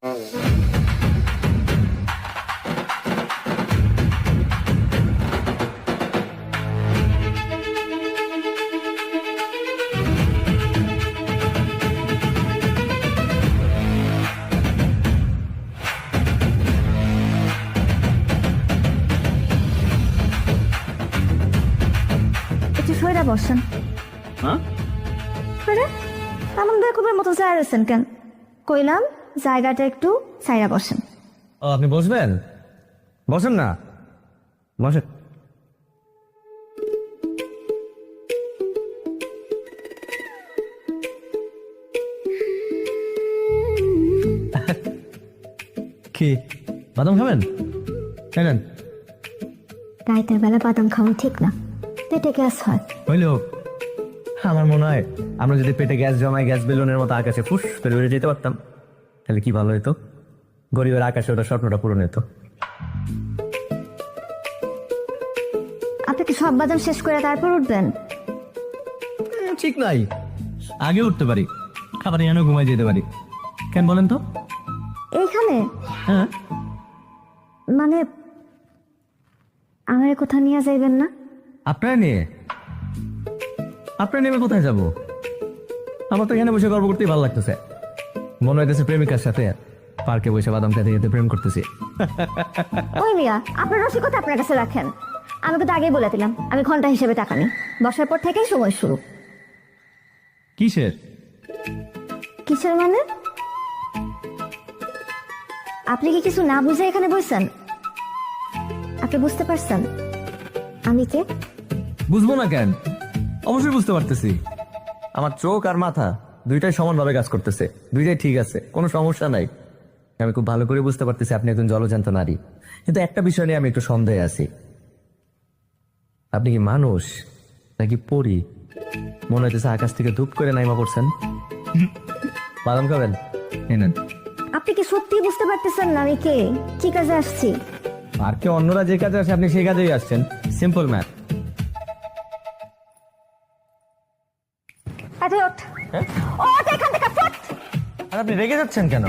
একটু সইরা বসেন। এমন বেকুবের মতো চাইছেন কেন? কইলাম জায়গাটা একটু সাইরা বসেন। ও, আপনি বসবেন? বসেন না, বসেন। কি বাদাম খাবেন? খাইলেন? রাইতের বেলা বাদাম খাওয়া ঠিক না, পেটে গ্যাস হয়। হইল, আমার মনে হয় আমরা যদি পেটে গ্যাস জমায় গ্যাস বেলুনের মতো আকাশে ফুস করে উড়ে যেতে পারতাম তাহলে কি ভালো হতো। গরিবের আকাশে ওটা স্বপ্নটা পূরণ হতো। আপনি কি সব বাদাম শেষ করে তারপর উঠবেন? ঠিক নাই, আগে উঠতে পারি, খাবার এনে ঘুমাই যেতে পারি। কেন বলেন তো? এইখানে হ্যাঁ, মানে আমার কোথাও নিয়ে যাইবেন না? আপনার নিয়ে নেমে কোথায় যাব? আমার তো এখানে বসে গল্প করতেই ভালো লাগতেছে। মনে হইতেছে প্রেমিকার সাথে পার্কে বসে বাদাম খেতে খেতে প্রেম করতেছি। ওই মিয়া, আপনার রসিকতা আপনার কাছে রাখেন। আমি তো আগেই বলে দিলাম আমি ঘন্টা হিসেবে টাকা নিই। বসার পর থেকেই সময় শুরু। কিসের? কিসের মানে? আপনি কি কিছু না বুঝে এখানে বসছেন? আপনি বুঝতে পারছেন আমি কে? বুঝবো না কেন? অবশ্যই বুঝতে পারতেছি। আমার চোখ আর মাথা দুইটাই সমানভাবে কাজ করতেছে, দুইটাই ঠিক আছে, কোনো সমস্যা নাই। আমি খুব ভালো করে বুঝতে পারতেছি আপনি একজন জলজান্ত নারী, কিন্তু একটা বিষয় নিয়ে আমি একটু সন্দেহে আছি। আপনি কি মানুষ নাকি পরী? মনে হইতেছে আকাশ থেকে ধূপ করে নাইমা পড়ছেন। বাদাম খাবেন? নেন। আপনি কি সত্যি বুঝতে পারতেছেন না আমি কে, কি কাজে আসছি? আর কে অন্যরা যে কাজে আসে আপনি সেই কাজেই আসছেন, সিম্পল ম্যাথ। এখান থেকে ফুট! আর আপনি রেগে যাচ্ছেন কেন?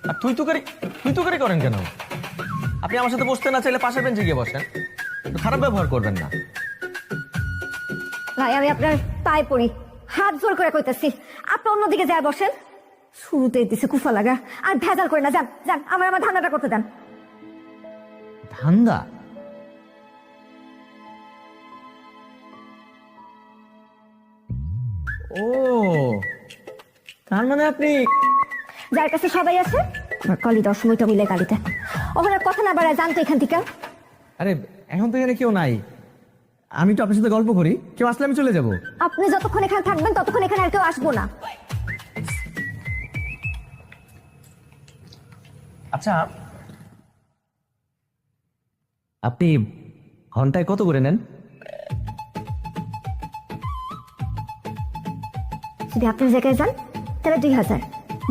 আর তুই তো করে করেন কেন? আপনি আমার সাথে বসতে না চাইলে পাশের বেঞ্চে গিয়ে বসেন, একটু খারাপ ব্যবহার করবেন না। ভাই আমি আপনার পায়ে পড়ি, হাত জোর করে কইতেছি আপনি অন্যদিকে যায় বসেন। শুরুতেই দিছে কুফা লাগা, আর ভেজাল করে না। যান যান, আমার ধান্দাটা করতে দেন। ধান্দা? ও, তার মানে আপনি যার কাছে সবাই আছে আমার কলি 10 মিনিট মিলে গাড়িতে ওখানে কথা না বাড়ায় জানতো এখান থেকে। আরে এখন তো এখানে কেউ নাই, আমি তো আপনার সাথে গল্প করি, কেউ আসলে আমি চলে যাব। আপনি যতক্ষণ এখানে থাকবেন ততক্ষণ এখানে আর কেউ আসবো না। আচ্ছা, আপনি ঘন্টায় কত করে নেন? যদি আপনার জায়গায় যান তাহলে 2000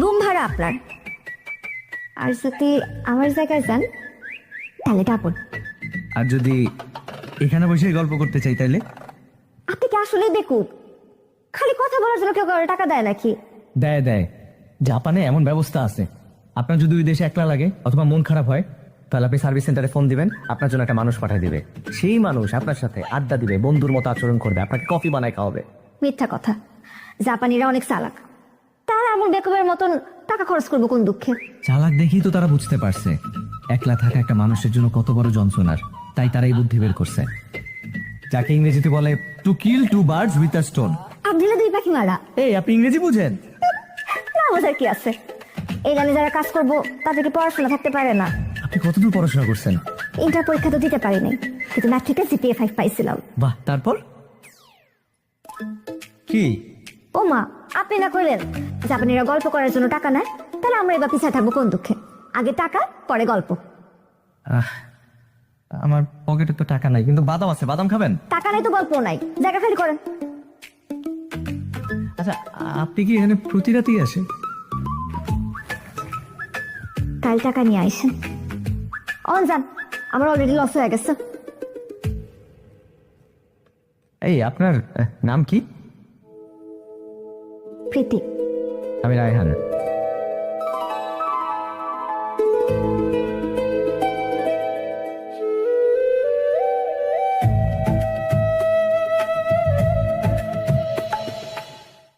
রুম ভাড়া আপনার, আর যদি আমার জায়গায় যান তাহলে ডাবল। আর যদি এখানে বসে গল্প করতে চাই তাহলে? আপনি কি আসলে বেকুব? খালি কথা বলার জন্য কেউ কারো টাকা দেয় নাকি? দেয়, জাপানে এমন ব্যবস্থা আছে। আপনার যদি ওই দেশে একলা লাগে অথবা মন খারাপ হয় তাহলে আপনি সার্ভিস সেন্টারে ফোন দিবেন, আপনার জন্য একটা মানুষ পাঠিয়ে দিবে। সেই মানুষ আপনার সাথে আড্ডা দিবে, বন্ধুর মতো আচরণ করবে, আপনাকে কফি বানায় খাওয়াবে। মিথ্যা কথা, জাপানিরা অনেক চালাক। তারা এমন বেকুবের মতন টাকা খরচ করবো কোন দুঃখে? চালাক দেখি তো তারা বুঝতে পারছে একলা থাকা একটা মানুষের জন্য কত বড় যন্ত্রণার, তাই তারা এই বুদ্ধি বের করছে, যাকে ইংরেজিতে বলে to kill two birds with a stone. আপনি না 2 পাখি মারা। এই, আপনি ইংরেজি বুঝেন? না বোঝার কি আছে? এই লাইনে যারা কাজ করবো তাদেরকে পড়াশোনা থাকতে পারে না। আপনি কতদূর পড়াশোনা করছেন? ইন্টার পরীক্ষা তো দিতে পারি নাই, কিন্তু ম্যাট্রিকে জিপিএ 5 পাইছিলাম। বাহ, তারপর কি? ও মা, আপনি না কইলেন জাপানিরা গল্প করার জন্য টাকা নেয়, তাহলে আমরা এবার পিছিয়ে থাকবো কোন দুঃখে? আগে টাকা পরে গল্প। আমার পকেটে তো টাকা নাই, কিন্তু বাদাম আছে, বাদাম খাবেন? টাকা নাই তো গল্প নাই, জায়গা খালি করেন। আচ্ছা, আপনি কি এখানে প্রতি রাতেই আসেন? কাল টাকা নিয়ে আইসেন। অন যান, আমার অলরেডি লস হয়ে গেছে। এই, আপনার নাম কি? প্রীতি। আমি রায়হান।